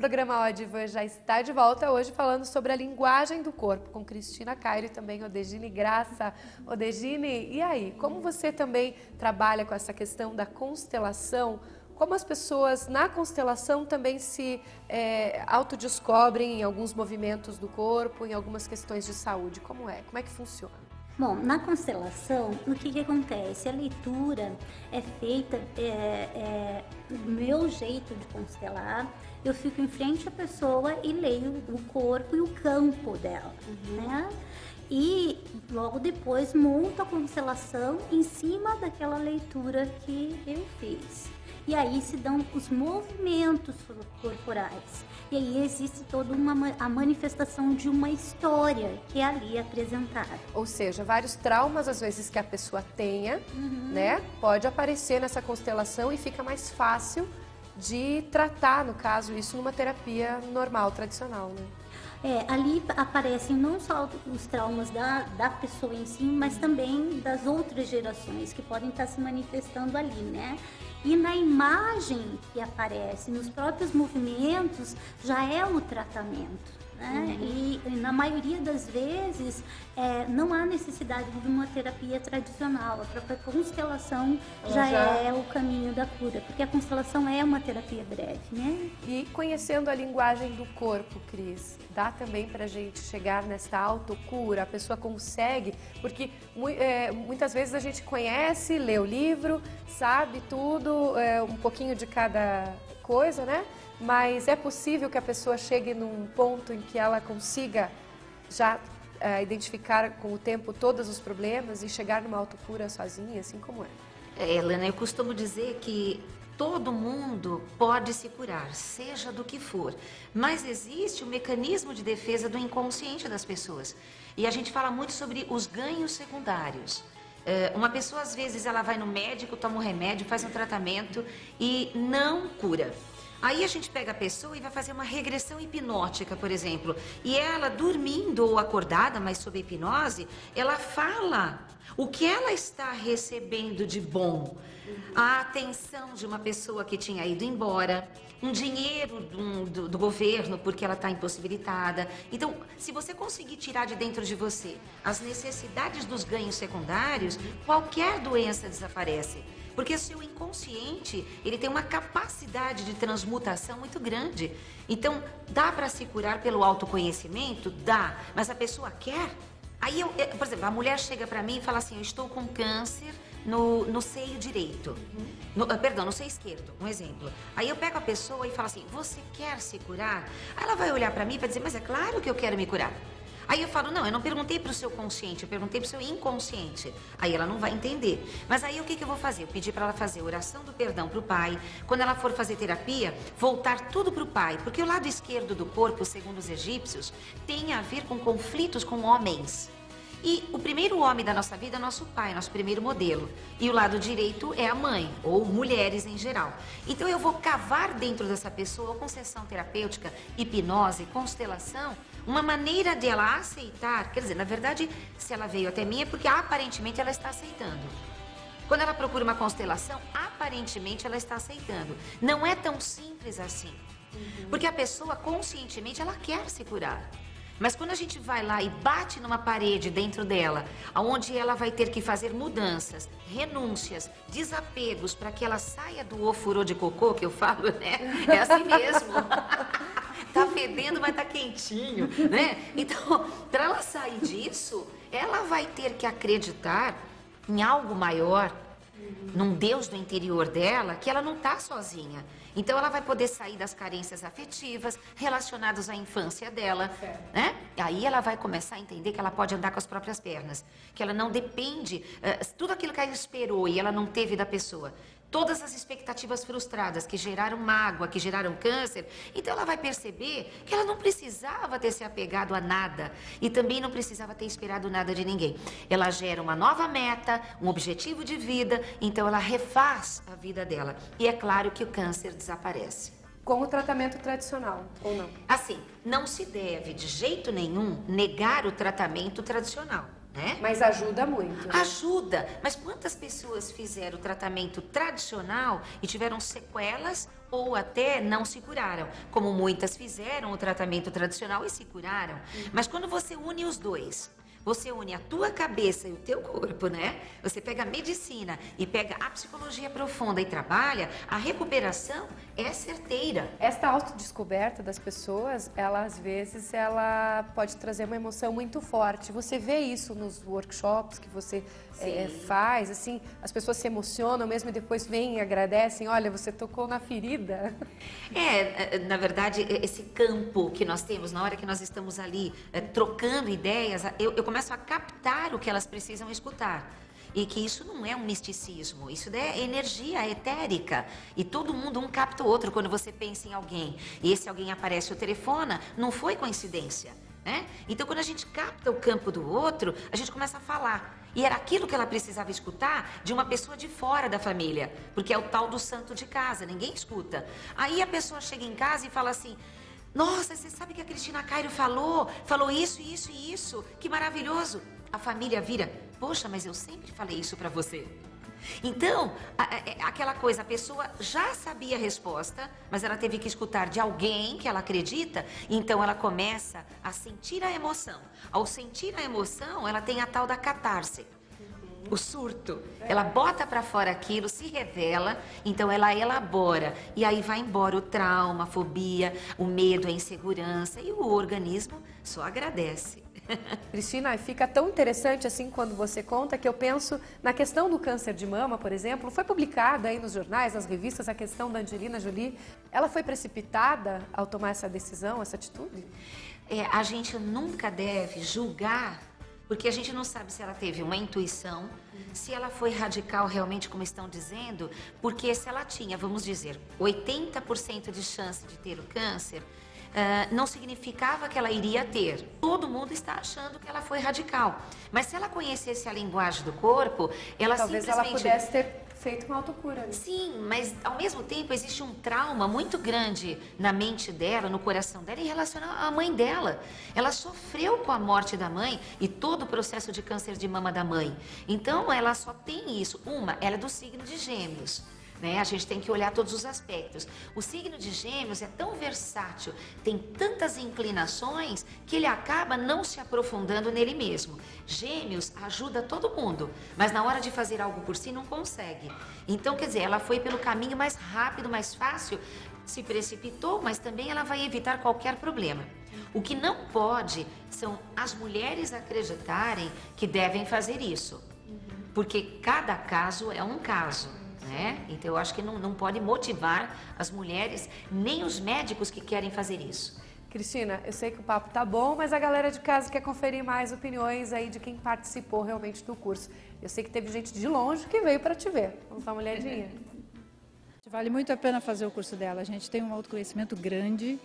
programa Odivan já está de volta hoje falando sobre a linguagem do corpo com Cristina Cairo e também Odegine Graça. Odegine, e aí, como você também trabalha com essa questão da constelação? Como as pessoas na constelação também se autodescobrem em alguns movimentos do corpo, em algumas questões de saúde? Como é? Como é que funciona? Bom, na constelação, o que acontece? A leitura é feita do meu jeito de constelar. Eu fico em frente à pessoa e leio o corpo e o campo dela, né? E logo depois monto a constelação em cima daquela leitura que eu fiz. E aí se dão os movimentos corporais. E aí existe toda a manifestação de uma história que é ali apresentada. Ou seja, vários traumas, às vezes, que a pessoa tenha, né? Pode aparecer nessa constelação e fica mais fácil de tratar, no caso, isso numa terapia normal, tradicional, né? Ali aparecem não só os traumas da pessoa em si, mas também das outras gerações que podem estar se manifestando ali, né? E na imagem que aparece, nos próprios movimentos, já é o tratamento, né? E na maioria das vezes não há necessidade de uma terapia tradicional. A própria constelação já é o caminho da cura, porque a constelação é uma terapia breve, né? E conhecendo a linguagem do corpo, Cris, dá também pra gente chegar nessa autocura? A pessoa consegue? Porque muitas vezes a gente conhece, lê o livro, sabe tudo, um pouquinho de cada coisa, né? Mas é possível que a pessoa chegue num ponto em que ela consiga já identificar com o tempo todos os problemas e chegar numa autocura sozinha, assim como é? Helena, eu costumo dizer que todo mundo pode se curar, seja do que for, mas existe o mecanismo de defesa do inconsciente das pessoas. E a gente fala muito sobre os ganhos secundários. Uma pessoa, às vezes, ela vai no médico, toma um remédio, faz um tratamento e não cura. Aí a gente pega a pessoa e vai fazer uma regressão hipnótica, por exemplo. E ela, dormindo ou acordada, mas sob hipnose, ela fala o que ela está recebendo de bom. A atenção de uma pessoa que tinha ido embora, um dinheiro do governo porque ela está impossibilitada. Então, se você conseguir tirar de dentro de você as necessidades dos ganhos secundários, qualquer doença desaparece. Porque o seu inconsciente, ele tem uma capacidade de transmutação muito grande. Então, dá para se curar pelo autoconhecimento? Dá. Mas a pessoa quer? Aí, por exemplo, a mulher chega para mim e fala assim, eu estou com câncer no seio direito. No seio esquerdo, um exemplo. Aí eu pego a pessoa e falo assim, você quer se curar? Aí ela vai olhar para mim e vai dizer, mas é claro que eu quero me curar. Aí eu falo, não, eu não perguntei para o seu consciente, eu perguntei para o seu inconsciente. Aí ela não vai entender. Mas aí o que eu vou fazer? Eu pedi para ela fazer oração do perdão para o pai. Quando ela for fazer terapia, voltar tudo para o pai. Porque o lado esquerdo do corpo, segundo os egípcios, tem a ver com conflitos com homens. E o primeiro homem da nossa vida é nosso pai, nosso primeiro modelo. E o lado direito é a mãe, ou mulheres em geral. Então eu vou cavar dentro dessa pessoa, com sessão terapêutica, hipnose, constelação, uma maneira de ela aceitar. Quer dizer, na verdade, se ela veio até mim é porque aparentemente ela está aceitando. Quando ela procura uma constelação, aparentemente ela está aceitando. Não é tão simples assim. Porque a pessoa, conscientemente, ela quer se curar. Mas quando a gente vai lá e bate numa parede dentro dela, onde ela vai ter que fazer mudanças, renúncias, desapegos, para que ela saia do ofurô de cocô, que eu falo, né? É assim mesmo. Tá fedendo, mas tá quentinho, né? Então, para ela sair disso, ela vai ter que acreditar em algo maior, num Deus do interior dela, que ela não tá sozinha. Então, ela vai poder sair das carências afetivas relacionadas à infância dela, né? Aí ela vai começar a entender que ela pode andar com as próprias pernas, que ela não depende, tudo aquilo que ela esperou e ela não teve da pessoa, todas as expectativas frustradas que geraram mágoa, que geraram câncer, então ela vai perceber que ela não precisava ter se apegado a nada e também não precisava ter esperado nada de ninguém. Ela gera uma nova meta, um objetivo de vida, então ela refaz a vida dela. E é claro que o câncer desaparece. Com o tratamento tradicional, ou não? Assim, não se deve de jeito nenhum negar o tratamento tradicional. né? Mas ajuda muito, né? Ajuda, mas quantas pessoas fizeram o tratamento tradicional e tiveram sequelas ou até não se curaram? Como muitas fizeram o tratamento tradicional e se curaram. Mas quando você une os dois, você une a tua cabeça e o teu corpo, né? Você pega a medicina e pega a psicologia profunda e trabalha, a recuperação é certeira. Esta autodescoberta das pessoas, ela às vezes ela pode trazer uma emoção muito forte. Você vê isso nos workshops que você faz, assim, as pessoas se emocionam mesmo e depois vêm e agradecem, olha, você tocou na ferida. Na verdade, esse campo que nós temos, na hora que nós estamos ali trocando ideias, eu começo a captar o que elas precisam escutar. E que isso não é um misticismo, isso é energia etérica. E todo mundo um capta o outro quando você pensa em alguém. E esse alguém aparece ou telefona, não foi coincidência, né? Então, quando a gente capta o campo do outro, a gente começa a falar. E era aquilo que ela precisava escutar de uma pessoa de fora da família. Porque é o tal do santo de casa, ninguém escuta. Aí a pessoa chega em casa e fala assim... Nossa, você sabe que a Cristina Cairo falou isso, isso e isso, que maravilhoso. A família vira, poxa, mas eu sempre falei isso pra você. Então, aquela coisa, a pessoa já sabia a resposta, mas ela teve que escutar de alguém que ela acredita, então ela começa a sentir a emoção. Ao sentir a emoção, ela tem a tal da catarse. O surto, ela bota pra fora aquilo, se revela, então ela elabora e aí vai embora o trauma, a fobia, o medo, a insegurança e o organismo só agradece. Cristina, fica tão interessante assim quando você conta que eu penso na questão do câncer de mama, por exemplo, foi publicada aí nos jornais, nas revistas, a questão da Angelina Jolie. Ela foi precipitada ao tomar essa decisão, essa atitude? A gente nunca deve julgar, porque a gente não sabe se ela teve uma intuição, se ela foi radical realmente, como estão dizendo, porque se ela tinha, vamos dizer, 80% de chance de ter o câncer, não significava que ela iria ter. Todo mundo está achando que ela foi radical. Mas se ela conhecesse a linguagem do corpo, ela talvez simplesmente... ela pudesse ter feito uma autocura. Né? Sim, mas ao mesmo tempo existe um trauma muito grande na mente dela, no coração dela, em relação à mãe dela. Ela sofreu com a morte da mãe e todo o processo de câncer de mama da mãe. Então ela só tem isso. Ela é do signo de Gêmeos. Né? A gente tem que olhar todos os aspectos. O signo de Gêmeos é tão versátil, tem tantas inclinações, que ele acaba não se aprofundando nele mesmo. Gêmeos ajuda todo mundo, mas na hora de fazer algo por si não consegue. Então, quer dizer, ela foi pelo caminho mais rápido, mais fácil, se precipitou, mas também ela vai evitar qualquer problema. O que não pode são as mulheres acreditarem que devem fazer isso, porque cada caso é um caso. Né? Então eu acho que não pode motivar as mulheres, nem os médicos que querem fazer isso. Cristina, eu sei que o papo tá bom, mas a galera de casa quer conferir mais opiniões aí de quem participou realmente do curso. Eu sei que teve gente de longe que veio para te ver. Vamos dar uma olhadinha. Vale muito a pena fazer o curso dela. A gente tem um autoconhecimento grande.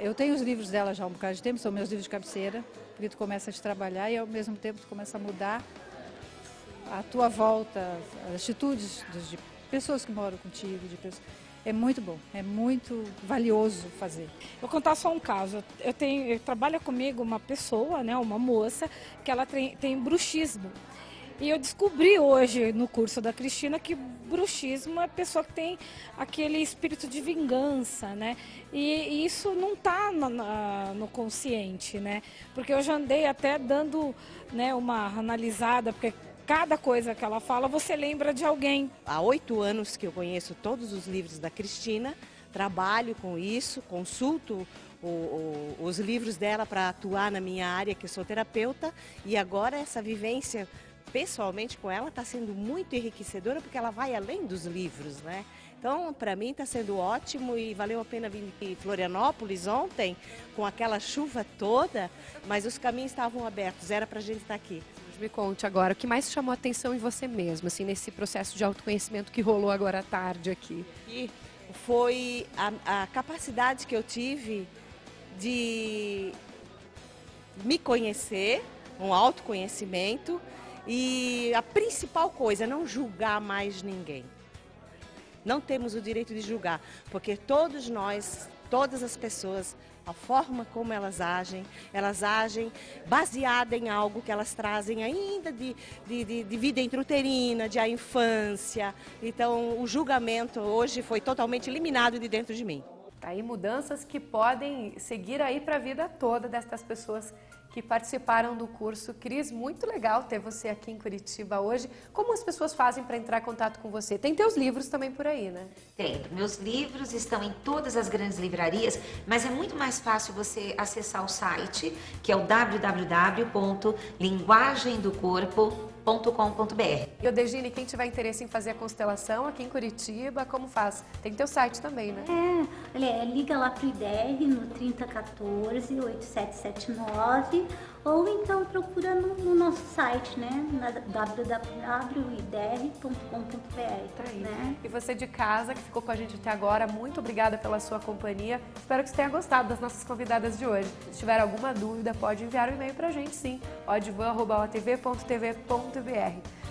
Eu tenho os livros dela já há um bocado de tempo, são meus livros de cabeceira, porque tu começa a te trabalhar e ao mesmo tempo tu começa a mudar a tua volta, as atitudes de pessoas que moram contigo, é muito bom, é muito valioso fazer. Vou contar só um caso. Trabalha comigo uma pessoa, né, uma moça, que ela tem bruxismo. E eu descobri hoje no curso da Cristina que bruxismo é a pessoa que tem aquele espírito de vingança, né? E isso não está no consciente, né? Porque eu já andei até dando, né, uma analisada, porque cada coisa que ela fala, você lembra de alguém. Há 8 anos que eu conheço todos os livros da Cristina, trabalho com isso, consulto os livros dela para atuar na minha área, que sou terapeuta, e agora essa vivência pessoalmente com ela está sendo muito enriquecedora, porque ela vai além dos livros, né? Então, para mim está sendo ótimo e valeu a pena vir em Florianópolis ontem, com aquela chuva toda, mas os caminhos estavam abertos, era para a gente estar aqui. Me conte agora, o que mais chamou a atenção em você mesma, assim, nesse processo de autoconhecimento que rolou agora à tarde aqui? E foi a capacidade que eu tive de me conhecer, um autoconhecimento, e a principal coisa, não julgar mais ninguém. Não temos o direito de julgar, porque todos nós, todas as pessoas a forma como elas agem baseada em algo que elas trazem ainda de vida intrauterina, de a infância. Então, o julgamento hoje foi totalmente eliminado de dentro de mim. Aí mudanças que podem seguir aí para a vida toda destas pessoas que participaram do curso. Cris, muito legal ter você aqui em Curitiba hoje. Como as pessoas fazem para entrar em contato com você? Tem teus livros também por aí, né? Tem. Meus livros estão em todas as grandes livrarias, mas é muito mais fácil você acessar o site, que é o www.linguagemdocorpo.com.br. E o Degine, quem tiver interesse em fazer a constelação aqui em Curitiba, como faz? Tem teu site também, né? Olha, liga lá pro IDR no 3014-8779 ou então procura no nosso site, né? Na www.idr.com.br. Né? E você de casa que ficou com a gente até agora, muito obrigada pela sua companhia. Espero que você tenha gostado das nossas convidadas de hoje. Se tiver alguma dúvida, pode enviar um e-mail pra gente, sim. odivan@otv.tv.br.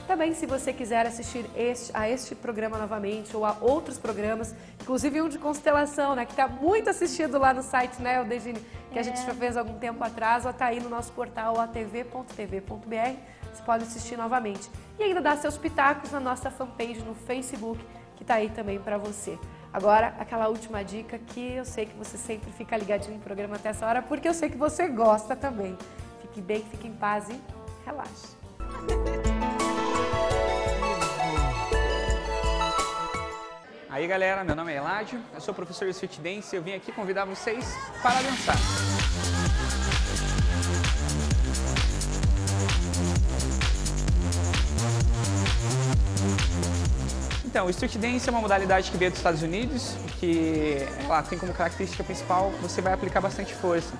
Também, se você quiser assistir a este programa novamente ou a outros programas, inclusive um de constelação, né, que está muito assistido lá no site, né, o Degine, que a gente já fez algum tempo atrás, ou está aí no nosso portal atv.tv.br, você pode assistir novamente. E ainda dá seus pitacos na nossa fanpage no Facebook, que está aí também para você. Agora, aquela última dica que eu sei que você sempre fica ligadinho no programa até essa hora, porque eu sei que você gosta também. Fique bem, fique em paz e relaxe. Aí galera, meu nome é Eladio, eu sou professor de Street Dance e eu vim aqui convidar vocês para dançar. Então, o Street Dance é uma modalidade que veio dos Estados Unidos, que ela tem como característica principal que você vai aplicar bastante força.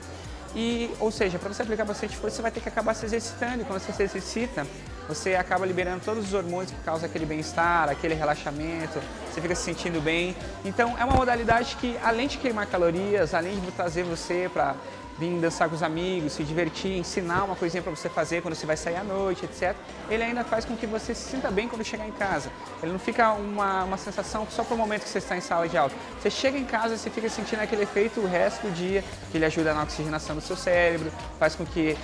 Ou seja, para você aplicar bastante força, você vai ter que acabar se exercitando, e quando você se exercita, você acaba liberando todos os hormônios que causam aquele bem-estar, aquele relaxamento, você fica se sentindo bem. Então, é uma modalidade que, além de queimar calorias, além de trazer você para vir dançar com os amigos, se divertir, ensinar uma coisinha para você fazer quando você vai sair à noite, etc. Ele ainda faz com que você se sinta bem quando chegar em casa. Ele não fica uma sensação só para o momento que você está em sala de aula. Você chega em casa e você fica sentindo aquele efeito o resto do dia, que ele ajuda na oxigenação do seu cérebro, faz com que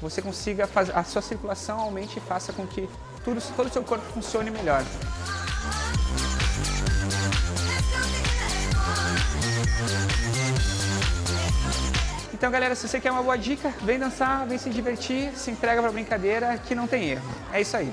você consiga fazer, a sua circulação aumente e faça com que todo o seu corpo funcione melhor. Então galera, se você quer uma boa dica, vem dançar, vem se divertir, se entrega pra brincadeira que não tem erro. É isso aí.